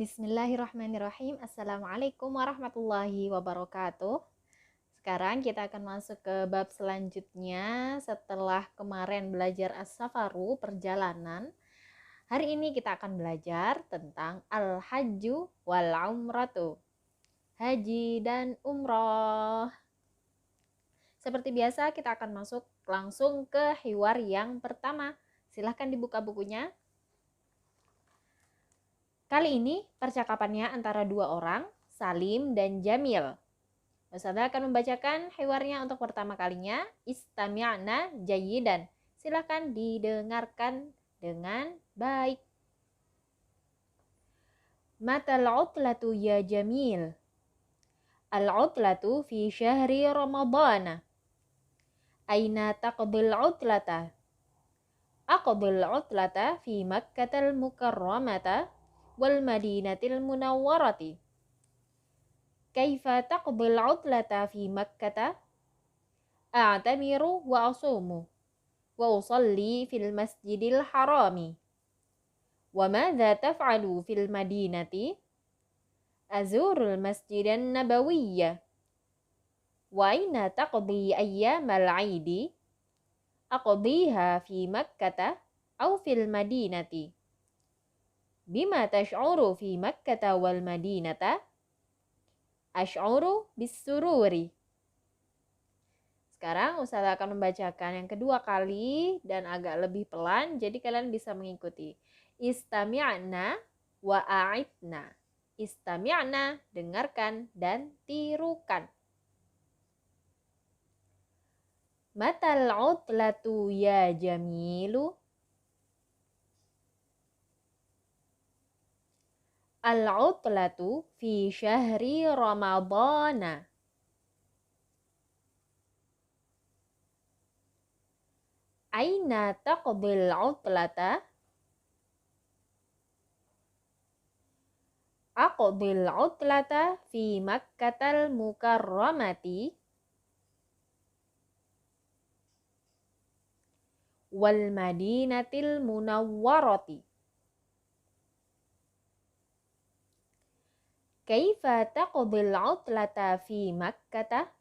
Bismillahirrahmanirrahim. Assalamualaikum warahmatullahi wabarakatuh. Sekarang kita akan masuk ke bab selanjutnya setelah kemarin belajar as-safaru, perjalanan. Hari ini kita akan belajar tentang al-hajju wal umratu, haji dan umroh. Seperti biasa kita akan masuk langsung ke hiwar yang pertama. Silahkan dibuka bukunya. Kali ini percakapannya antara dua orang, Salim dan Jamil. Ustazah akan membacakan hiwarnya untuk pertama kalinya. Istami'na jayyidan. Silakan didengarkan dengan baik. Matal utlatu ya Jamil. Al-utlatu fi syahri Ramadana. Aina taqdil utlata? Aqdil utlata fi Makkatal Mukarramata wal Madinatil Munawwarati. Kaifa taqdil utlata fi Makkah? A'tamiru wa asumu wa usalli fil masjidil harami. Wa madza taf'alu fil madinati? Azurul masjidan nabawiyya. Wa aina taqdi ayyamal 'aidi? Aqdiha fi Makkah aw fil madinati? Bima tash'uru fi Makkah wal madinata? Ash'uru bis sururi. Sekarang Ustazah akan membacakan yang kedua kali dan agak lebih pelan, jadi kalian bisa mengikuti. Istami'na wa a'idna. Istami'na, dengarkan dan tirukan. Matal utlatu ya Jamilu? Al-utlatu fi syahri Ramadana. Aina taqdil utlata? Aqdil utlata fi Makkatal Mukarramati wal Madinatil Munawwarati. Kaifa taqdil utlata fi Makkah?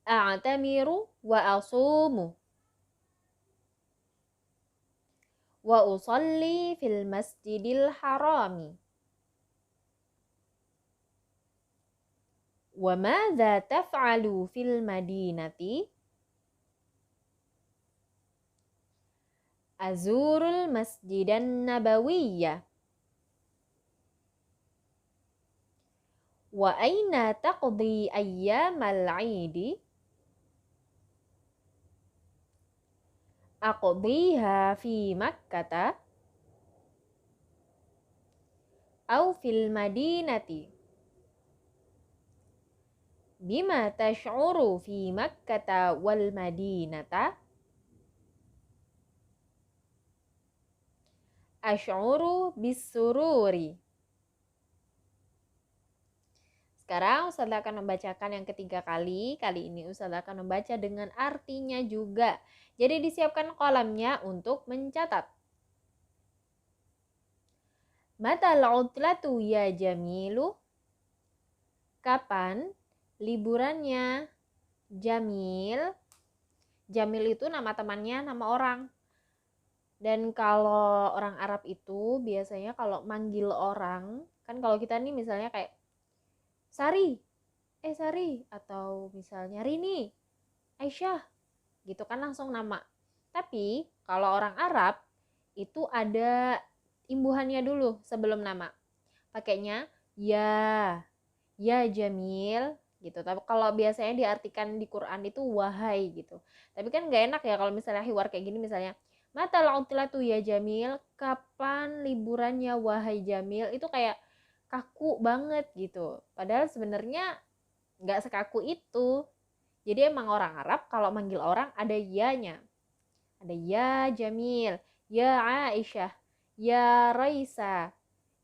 A'tamiru wa asumu wa usalli fil masjidil harami. Wa madza taf'alu fil madinati? Azurul masjidan nabawiyya. Wa aina taqdi ayyamal 'aidi? Aqdiha fi Makkah aw fil madinati? Bima tash'uru fi Makkah wal madinata? Ash'uru bis sururi. Sekarang Ustazah akan membacakan yang ketiga kali. Kali ini Ustazah akan membaca dengan artinya juga. Jadi disiapkan kolamnya untuk mencatat. Matal utlatu ya Jamilu? Kapan liburannya Jamil? Jamil itu nama temannya, nama orang. Dan kalau orang Arab itu biasanya kalau manggil orang, kan kalau kita nih misalnya kayak Sari, Sari, atau misalnya Rini, Aisyah, gitu kan langsung nama. Tapi kalau orang Arab itu ada imbuhannya dulu sebelum nama. Pakainya ya Jamil gitu. Tapi kalau biasanya diartikan di Quran itu wahai gitu. Tapi kan nggak enak ya kalau misalnya hiwar kayak gini, misalnya Matal utlatu ya Jamil, kapan liburannya wahai Jamil, itu kayak kaku banget gitu. Padahal sebenarnya nggak sekaku itu. Jadi emang orang Arab kalau manggil orang ada ya-nya. Ada ya Jamil, ya Aisyah, ya Raisa,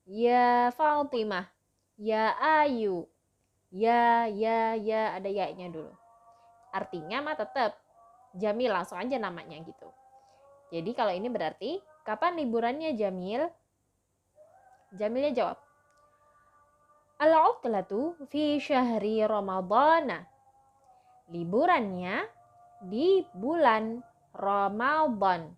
ya Fatimah, ya Ayu, ya, ada ya-nya dulu. Artinya mah tetap Jamil, langsung aja namanya gitu. Jadi kalau ini berarti Kapan liburannya Jamil? Jamilnya jawab, al-utlatu fi syahri Ramadana. Liburannya di bulan Ramadan.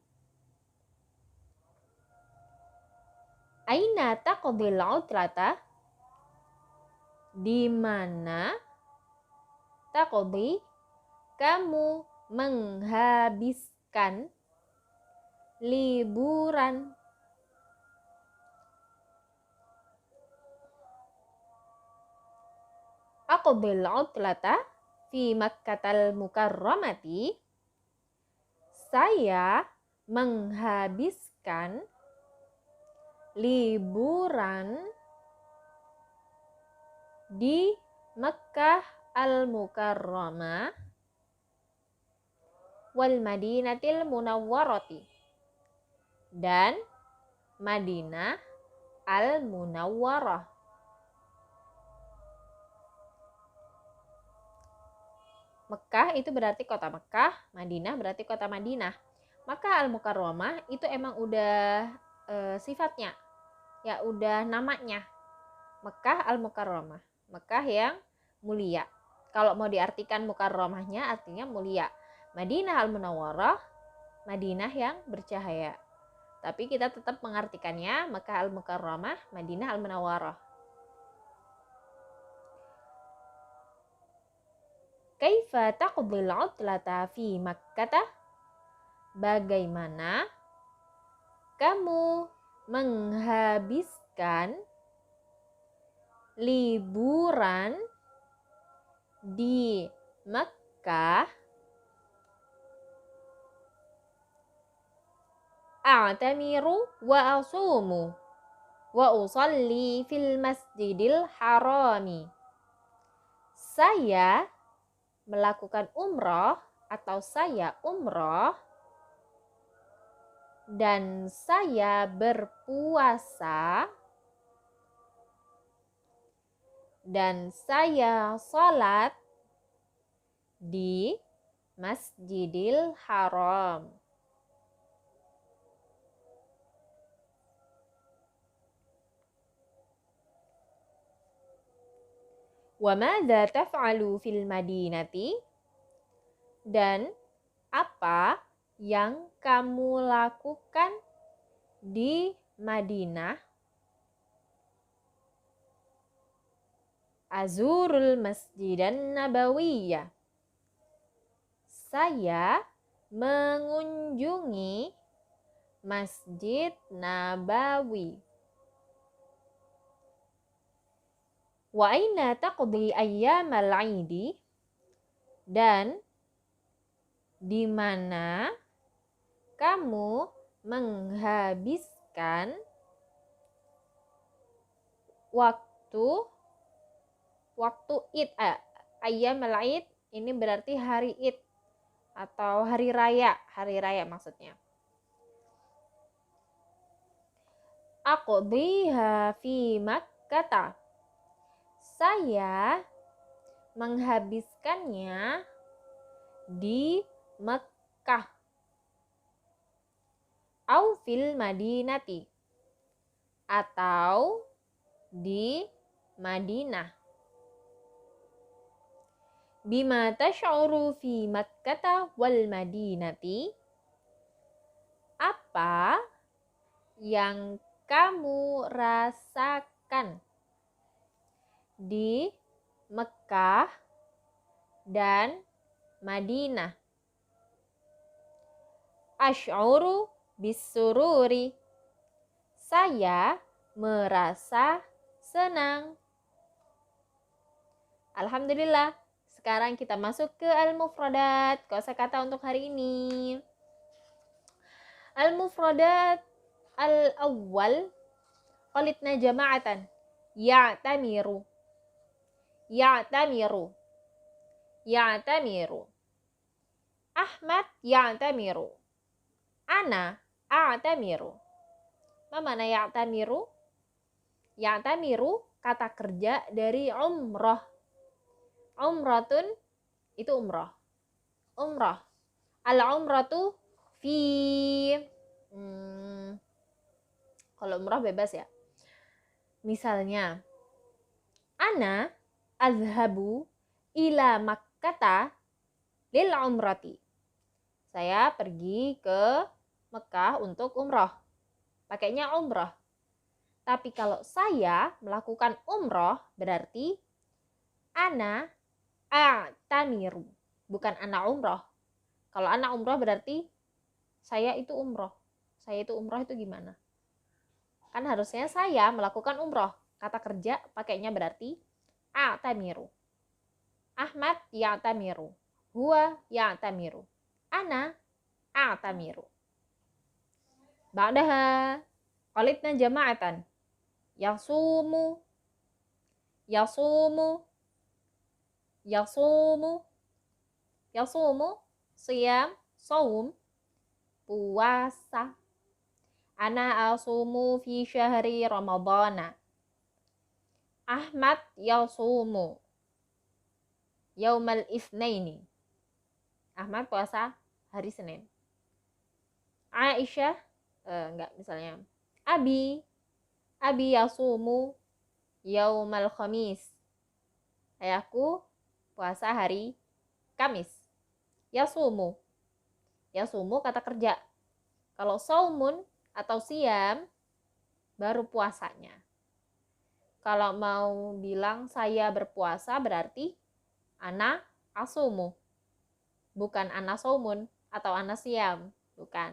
Aina taqdil utlata? Di mana taqdi kamu menghabiskan liburan? Aqdil utlata fi Makkatal Mukarramati. Saya menghabiskan liburan di Makkah al-Mukarramah wal Madinatil Munawwarati dan Madinah al-Munawwarah. Mekah itu berarti kota Mekah, Madinah berarti kota Madinah. Maka al-Mukarramah itu emang udah sifatnya, ya udah namanya. Mekah al-Mukarramah, Mekah yang mulia. Kalau mau diartikan mukarramahnya artinya mulia. Madinah al-Munawwarah, Madinah yang bercahaya. Tapi kita tetap mengartikannya Mekah al-Mukarramah, Madinah al-Munawwarah. Kaifa taqdil utlata fi Makkah? Bagaimana kamu menghabiskan liburan di Makkah? A'tamiru wa asumu wa usalli fil masjidil harami. Saya melakukan umroh atau saya umroh dan saya berpuasa dan saya salat di Masjidil Haram. Wa madza taf'alu fil madinati? Dan apa yang kamu lakukan di Madinah? Azurul Masjidan Nabawiyah. Saya mengunjungi Masjid Nabawi. Wa aina taqdi ayyamal 'idi? Dan di mana kamu menghabiskan waktu Id? Ayyamal 'id ini berarti hari Id atau hari raya maksudnya. Aqdiha fi Makkah. Saya menghabiskannya di Mekah. Au fil Madinati. Atau di Madinah. Bima tash'uru fi Makkah wal Madinati? Apa yang kamu rasakan di Mekah dan Madinah? Asy'uru bisururi. Saya merasa senang. Alhamdulillah. Sekarang kita masuk ke al-mufradat, kosakata untuk hari ini. Al-mufradat al-awwal, qalitna jama'atan. Ya'tamiru. Ya'tamiru. Ya'tamiru. Ahmad ya'tamiru. Ana a'tamiru. Ma mana ya'tamiru? Ya'tamiru kata kerja dari umrah. Umratun itu umrah. Umrah. Al-umratu fi Kalau umrah bebas ya. Misalnya, ana azhabu ila Makkata lil umrati. Saya pergi ke Mekah untuk umroh. Pakainya umroh. Tapi kalau saya melakukan umroh berarti ana a'tamiru. Bukan ana umroh. Kalau ana umroh berarti saya itu umroh. Saya itu umroh itu gimana? Kan harusnya saya melakukan umroh. Kata kerja pakainya berarti a'tamiru. Ahmad ya'tamiru. Huwa ya'tamiru. Ana a'tamiru. Ba'daha qalitna jama'atan. Yasumu. Yasumu. Yasumu. Yasumu. Siyam. Saum. Puasa. Ana asumu fi syahri Ramadana. Ahmad yasumu yaumal itsnaini. Ahmad puasa hari Senin. Aisyah enggak, misalnya Abi yasumu yaumal khamis. Ayahku puasa hari Kamis. Yasumu kata kerja. Kalau saumun atau siam baru puasanya. Kalau mau bilang saya berpuasa berarti ana asumu. Bukan ana saumun atau ana siam. Bukan.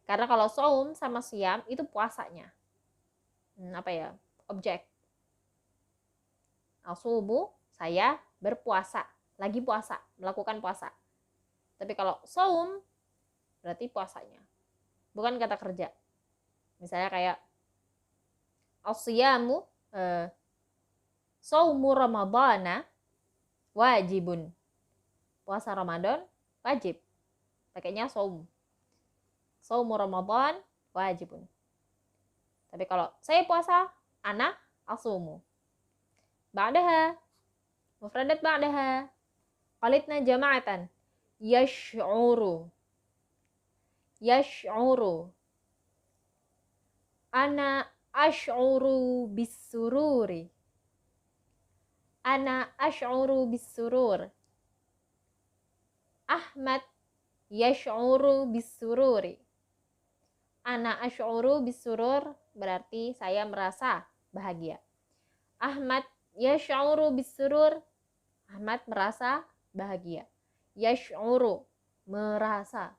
Karena kalau saum sama siam itu puasanya. Objek. Asumu, saya berpuasa. Lagi puasa, melakukan puasa. Tapi kalau saum berarti puasanya. Bukan kata kerja. Misalnya kayak as-siyamu saumu Ramadana wajibun. Puasa Ramadan wajib. Pakainya saum. Saumu Ramadan wajibun. Tapi kalau saya puasa, ana asumu. Ba'daha. Mufradat ba'daha. Qalitna jama'atan. Yash'uru. Yash'uru. Ana ash'uru bisururi. Ana ash'uru bisurur. Ahmad yash'uru bisururi. Ana ash'uru bisurur berarti saya merasa bahagia. Ahmad yash'uru bisurur. Ahmad merasa bahagia. Yash'uru, merasa.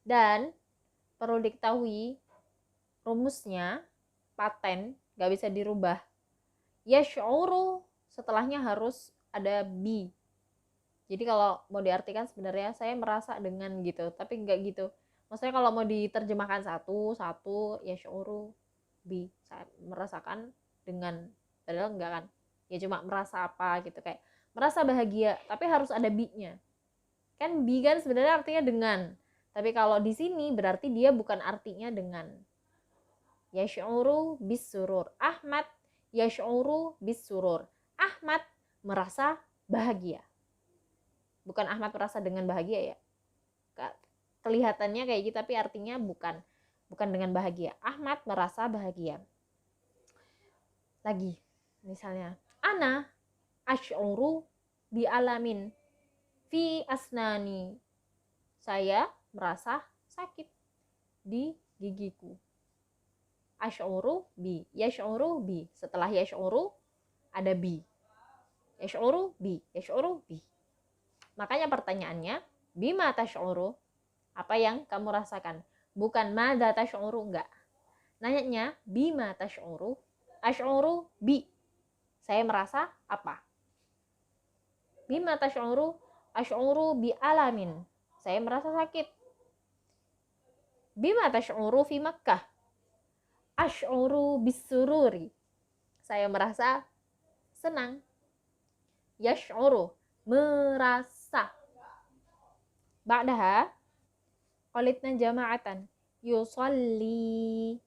Dan perlu diketahui rumusnya paten, gak bisa dirubah. Yash'uru setelahnya harus ada bi. Jadi kalau mau diartikan sebenarnya saya merasa dengan gitu, tapi enggak gitu. Maksudnya kalau mau diterjemahkan satu yash'uru bi, saya merasakan dengan, padahal enggak kan. Ya cuma merasa apa gitu, kayak merasa bahagia, tapi harus ada bi-nya. Kan bi kan sebenarnya artinya dengan. Tapi kalau di sini berarti dia bukan artinya dengan. Yash'uru bisurur. Ahmad yash'uru bisurur. Ahmad merasa bahagia. Bukan Ahmad merasa dengan bahagia ya. Kelihatannya kayak gitu tapi artinya bukan dengan bahagia. Ahmad merasa bahagia. Lagi misalnya ana ash'uru bi alamin fi asnani. Saya merasa sakit di gigiku. Ash'uru bi, yash'uru bi. Setelah yash'uru ada bi. Yash'uru bi, yash'uru bi. Makanya pertanyaannya, bima tash'uru? Apa yang kamu rasakan? Bukan madza tash'uru, enggak. Nanyanya bima tash'uru? Ash'uru bi. Saya merasa apa? Bima tash'uru? Ash'uru bi alamin. Saya merasa sakit. Bima tash'uru fi Makkah? Ash'uru bisururi. Saya merasa senang. Yash'uru, merasa. Ba'daha qalitna jama'atan. Yusalli.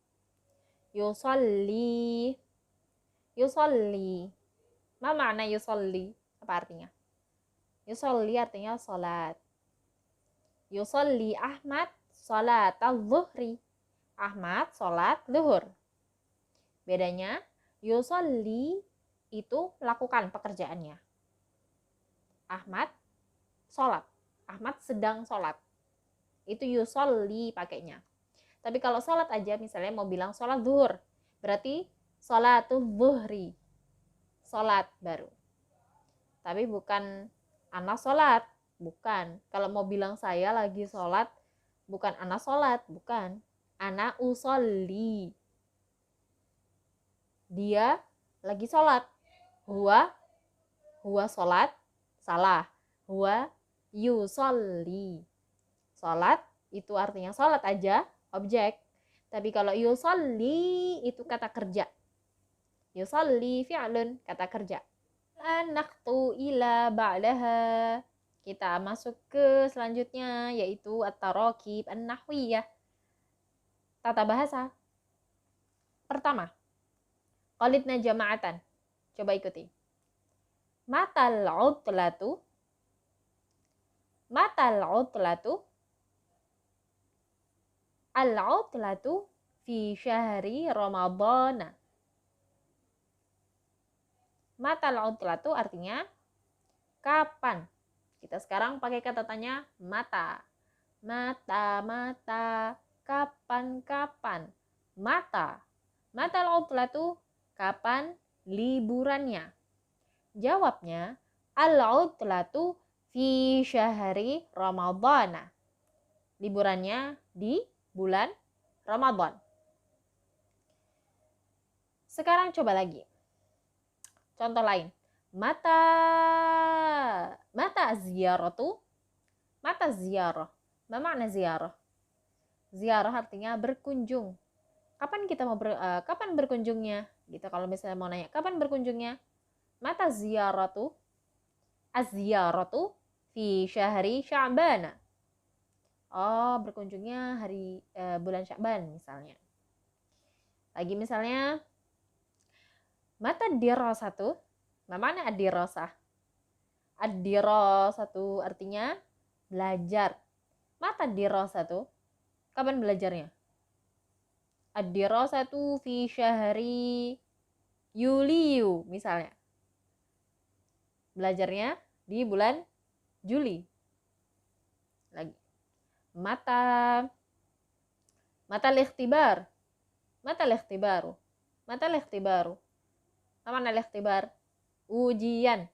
Yusalli. Yusalli. Ma makna yusalli? Apa artinya? Yusalli artinya salat. Yusalli Ahmad salat al-zuhri. Ahmad sholat zuhur. Bedanya, yusolli itu lakukan pekerjaannya. Ahmad sholat. Ahmad sedang sholat. Itu yusolli pakainya. Tapi kalau sholat aja, misalnya mau bilang sholat zuhur, berarti sholatul zuhri. Sholat baru. Tapi bukan anak sholat. Bukan. Kalau mau bilang saya lagi sholat, bukan anak sholat. Bukan. Anak usolli. Dia lagi sholat. Huwa sholat. Salah. Huwa yusolli. Sholat itu artinya sholat aja, objek. Tapi kalau yusolli itu kata kerja. Yusolli fi'lun, kata kerja. Anaktu ila ba'daha. Kita masuk ke selanjutnya, yaitu at-tarakib an-nahwiyah. Tata bahasa. Pertama, qalidna jama'atan. Coba ikuti. Matal utlatu. Matal utlatu. Al-utlatu fi syahri Ramadhan. Matal utlatu artinya kapan. Kita sekarang pakai kata tanya mata. Mata, kapan. Mata. Matal utlatu, kapan liburannya. Jawabnya, al-utlatu fi syahri Ramadhan. Liburannya di bulan Ramadan. Sekarang coba lagi. Contoh lain. Mata ziyaratu. Mata ziyarah. Apa makna ziyarah? Ziyarah artinya berkunjung. Kapan berkunjungnya? Gitu kalau misalnya mau nanya, kapan berkunjungnya? Mata ziyaratu. Az-ziyaratu fi syahri Sya'ban. Oh, berkunjungnya hari bulan Sya'ban misalnya. Lagi misalnya mata dirasatu. Mana ad-dirasah? Ad-dirasatu artinya belajar. Mata dirasatu, kapan belajarnya? Ad-dirasatu fi syahri Yuliu misalnya. Belajarnya di bulan Juli. Lagi. Mata al-ikhtibar. Mata al-ikhtibaru. Mata al-ikhtibaru. Apa makna al-ikhtibar? Ujian.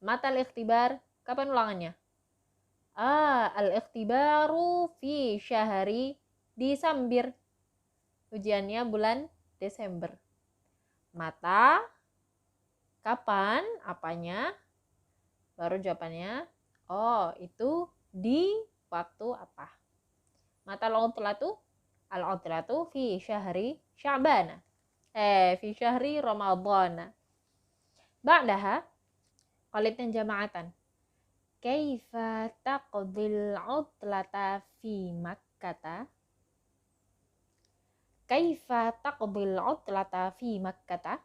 Mata al-ikhtibar, kapan ulangannya? Al-ikhtibaru fi syahri Desember. Ujiannya bulan Desember. Mata, kapan, apanya, baru jawabannya, oh itu di waktu apa. Mata al-utlatu fi syahri Sya'ban. Fi syahri Ramadhan. Ba'daha, qalidna jama'atan. Kaifa taqdil utlata fi Makkata? Kaifa taqdil utlata fi Makkata?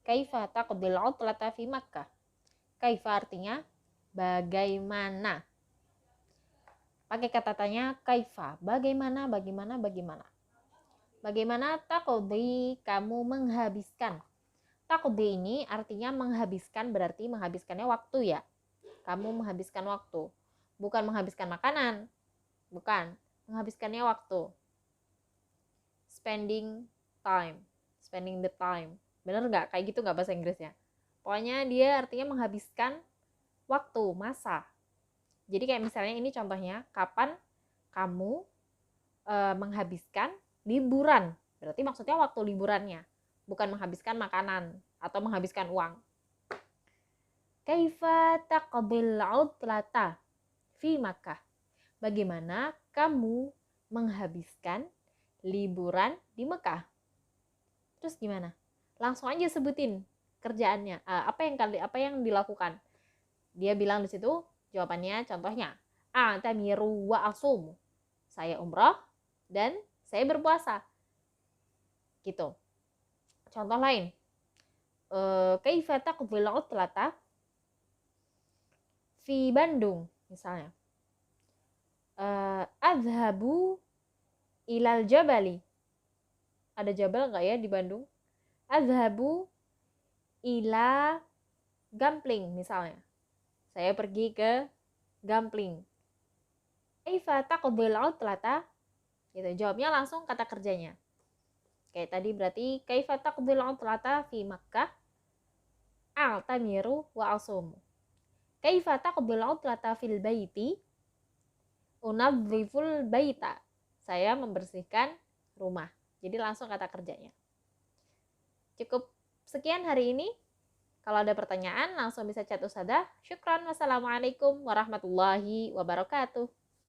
Kaifa taqdil utlata fi Makkah? Kaifa artinya bagaimana. Pakai kata tanya kaifa, bagaimana. Bagaimana taqdi, kamu menghabiskan. Taqdi ini artinya menghabiskan, berarti menghabiskannya waktu ya. Kamu menghabiskan waktu. Bukan menghabiskan makanan. Bukan. Menghabiskannya waktu. Spending time. Spending the time. Bener nggak? Kayak gitu nggak bahasa Inggrisnya? Pokoknya dia artinya menghabiskan waktu, masa. Jadi kayak misalnya ini contohnya, kapan kamu menghabiskan liburan. Berarti maksudnya waktu liburannya. Bukan menghabiskan makanan atau menghabiskan uang. Kaifa taqdil utlata fi Makkah? Bagaimana kamu menghabiskan liburan di Mekah? Terus gimana? Langsung aja sebutin kerjaannya. Apa yang dilakukan? Dia bilang di situ jawabannya, contohnya, a'tamiru wa asumu. Saya umrah dan saya berpuasa. Gitu. Contoh lain. Kaifa taqdil utlata fi Bandung misalnya. Adhabu ilal jabali. Ada jabal nggak ya di Bandung? Adhabu ila Gampling misalnya. Saya pergi ke Gampling. Kaifa taqdil utlata? Gitu. Jawabnya langsung kata kerjanya. Kayak tadi berarti kaifa taqdil utlata fi Makkah? A'tamiru wa asumu. Kaifa taqdil utlata fil baiti? Unadziful baita. Saya membersihkan rumah. Jadi langsung kata kerjanya. Cukup sekian hari ini. Kalau ada pertanyaan langsung bisa chat Ustazah. Syukran. Wassalamualaikum warahmatullahi wabarakatuh.